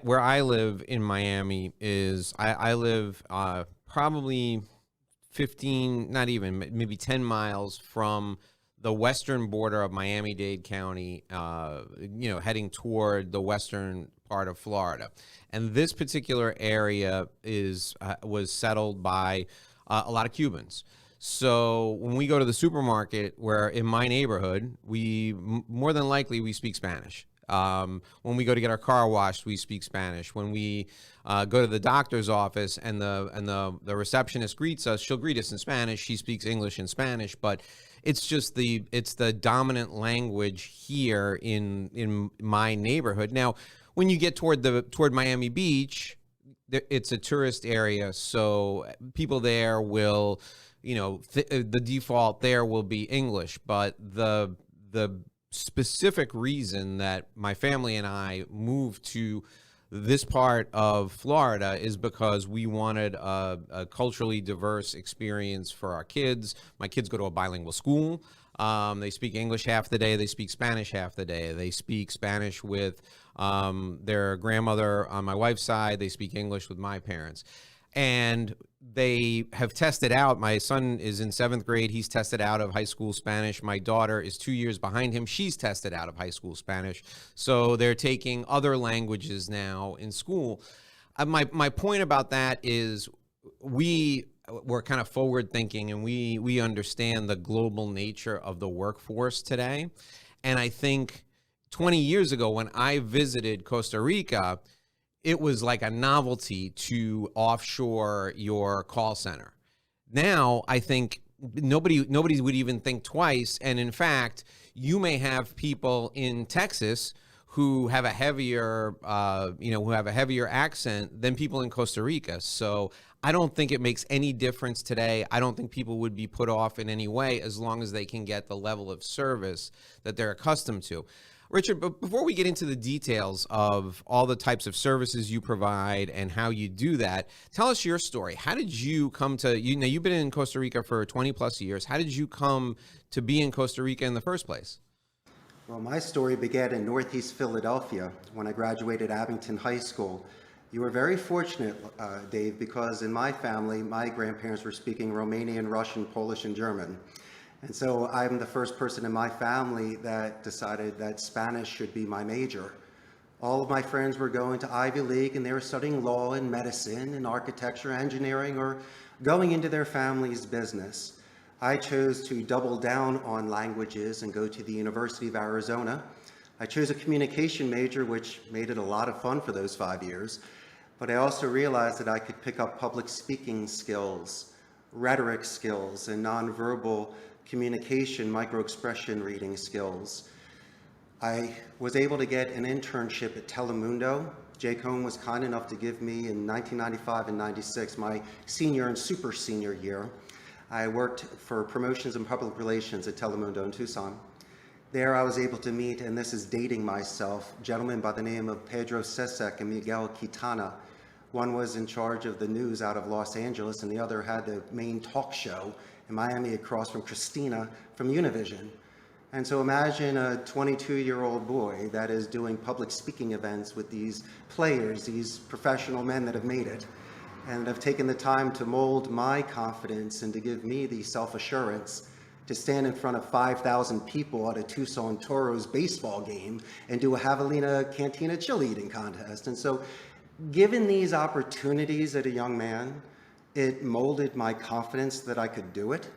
Where I live in Miami is I live probably 15, not even, maybe 10 miles from the western border of Miami-Dade County, heading toward the western part of Florida. And this particular area was settled by a lot of Cubans. So when we go to the supermarket, where in my neighborhood, more than likely we speak Spanish. When we go to get our car washed, we speak Spanish. When we go to the doctor's office and the receptionist greets us, she'll greet us in Spanish. She speaks English and Spanish, but it's the dominant language here in my neighborhood. Now, when you get toward Miami Beach, it's a tourist area, so people there will, the default there will be English, but the specific reason that my family and I moved to this part of Florida is because we wanted a culturally diverse experience for our kids. My kids go to a bilingual school. They speak English half the day. They speak Spanish half the day. They speak Spanish with their grandmother on my wife's side. They speak English with my parents. And they have tested out. My son is in 7th grade. He's tested out of high school Spanish. My daughter is 2 years behind him. She's tested out of high school Spanish. So they're taking other languages now in school. My point about that is we're kind of forward thinking, and we understand the global nature of the workforce today. And I think 20 years ago when I visited Costa Rica, it was like a novelty to offshore your call center. Now, I think nobody would even think twice. And in fact, you may have people in Texas who have a heavier, accent than people in Costa Rica. So I don't think it makes any difference today. I don't think people would be put off in any way as long as they can get the level of service that they're accustomed to. Richard, but before we get into the details of all the types of services you provide and how you do that, tell us your story. How did you come to, you've been in Costa Rica for 20 plus years. How did you come to be in Costa Rica in the first place? Well, my story began in Northeast Philadelphia when I graduated Abington High School. You were very fortunate, Dave, because in my family, my grandparents were speaking Romanian, Russian, Polish, and German. And so I'm the first person in my family that decided that Spanish should be my major. All of my friends were going to Ivy League and they were studying law and medicine and architecture, engineering, or going into their family's business. I chose to double down on languages and go to the University of Arizona. I chose a communication major, which made it a lot of fun for those 5 years. But I also realized that I could pick up public speaking skills, rhetoric skills, and nonverbal communication, microexpression reading skills. I was able to get an internship at Telemundo. Jay Cohn was kind enough to give me in 1995 and 96, my senior and super senior year. I worked for promotions and public relations at Telemundo in Tucson. There I was able to meet, and this is dating myself, gentlemen by the name of Pedro Sesek and Miguel Quintana. One was in charge of the news out of Los Angeles, and the other had the main talk show in Miami across from Christina from Univision. And so imagine a 22-year-old boy that is doing public speaking events with these players, these professional men that have made it, and have taken the time to mold my confidence and to give me the self-assurance to stand in front of 5,000 people at a Tucson Toros baseball game and do a Javelina Cantina chili eating contest. And so given these opportunities as a young man, it molded my confidence that I could do it,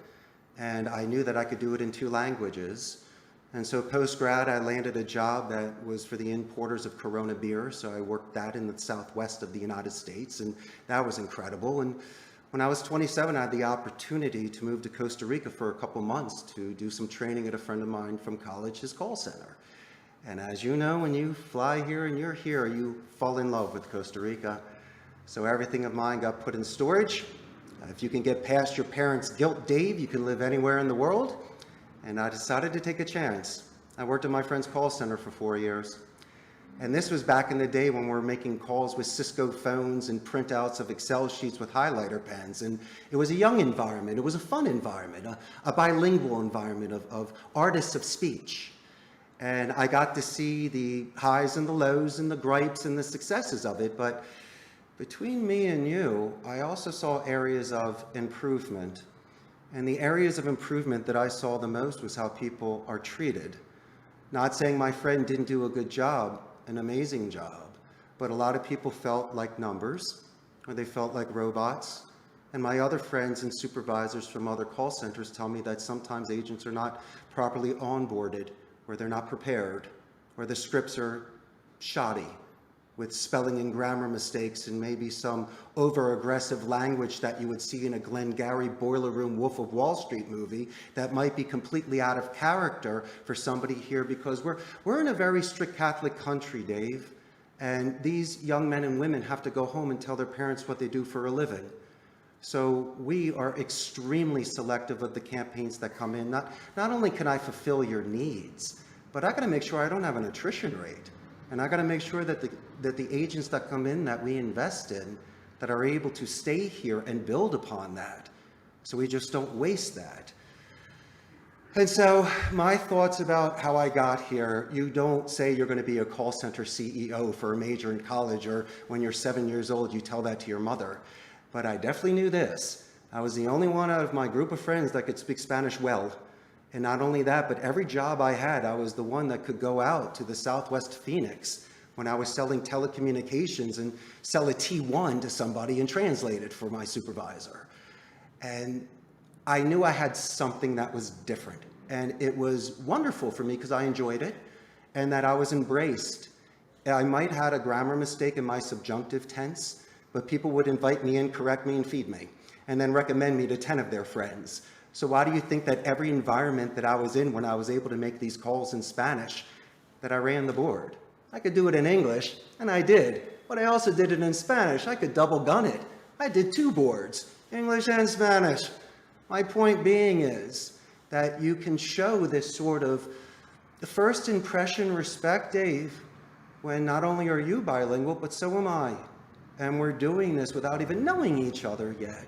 and I knew that I could do it in 2 languages. And so post-grad, I landed a job that was for the importers of Corona beer, so I worked that in the southwest of the United States, and that was incredible. And when I was 27, I had the opportunity to move to Costa Rica for a couple months to do some training at a friend of mine from college, his call center. And as you know, when you fly here and you're here, you fall in love with Costa Rica. So everything of mine got put in storage. If you can get past your parents' guilt, Dave, you can live anywhere in the world. And I decided to take a chance. I worked at my friend's call center for 4 years. And this was back in the day when we were making calls with Cisco phones and printouts of Excel sheets with highlighter pens. And it was a young environment. It was a fun environment, a bilingual environment of artists of speech. And I got to see the highs and the lows and the gripes and the successes of it. But between me and you, I also saw areas of improvement. And the areas of improvement that I saw the most was how people are treated. Not saying my friend didn't do a good job, an amazing job, but a lot of people felt like numbers, or they felt like robots. And my other friends and supervisors from other call centers tell me that sometimes agents are not properly onboarded, or they're not prepared, or the scripts are shoddy with spelling and grammar mistakes and maybe some over-aggressive language that you would see in a Glengarry Boiler Room Wolf of Wall Street movie that might be completely out of character for somebody here, because we're in a very strict Catholic country, Dave, and these young men and women have to go home and tell their parents what they do for a living. So we are extremely selective of the campaigns that come in. Not only can I fulfill your needs, but I got to make sure I don't have an attrition rate. And I got to make sure that the agents that come in that we invest in, that are able to stay here and build upon that. So we just don't waste that. And so my thoughts about how I got here, you don't say you're going to be a call center CEO for a major in college, or when you're 7 years old, you tell that to your mother. But I definitely knew this. I was the only one out of my group of friends that could speak Spanish well. And not only that, but every job I had, I was the one that could go out to the Southwest Phoenix when I was selling telecommunications and sell a T1 to somebody and translate it for my supervisor. And I knew I had something that was different. And it was wonderful for me because I enjoyed it and that I was embraced. I might have had a grammar mistake in my subjunctive tense, but people would invite me in, correct me, and feed me, and then recommend me to 10 of their friends. So why do you think that every environment that I was in when I was able to make these calls in Spanish, that I ran the board? I could do it in English, and I did, but I also did it in Spanish. I could double gun it. I did 2 boards, English and Spanish. My point being is that you can show this sort of the first impression respect, Dave, when not only are you bilingual, but so am I. And we're doing this without even knowing each other yet.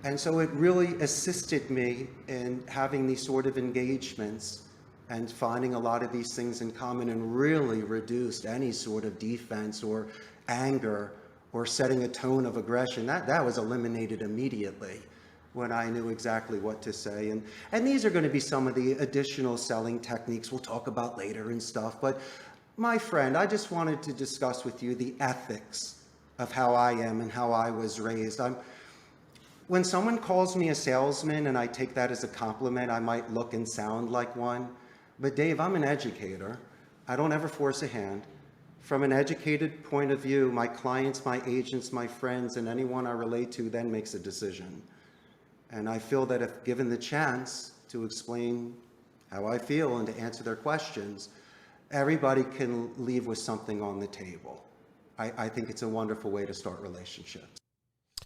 And so it really assisted me in having these sort of engagements and finding a lot of these things in common, and really reduced any sort of defense or anger or setting a tone of aggression. That was eliminated immediately when I knew exactly what to say. And these are going to be some of the additional selling techniques we'll talk about later and stuff. But my friend, I just wanted to discuss with you the ethics of how I am and how I was raised. When someone calls me a salesman and I take that as a compliment, I might look and sound like one. But Dave, I'm an educator. I don't ever force a hand. From an educated point of view, my clients, my agents, my friends, and anyone I relate to then makes a decision. And I feel that if given the chance to explain how I feel and to answer their questions, everybody can leave with something on the table. I think it's a wonderful way to start relationships.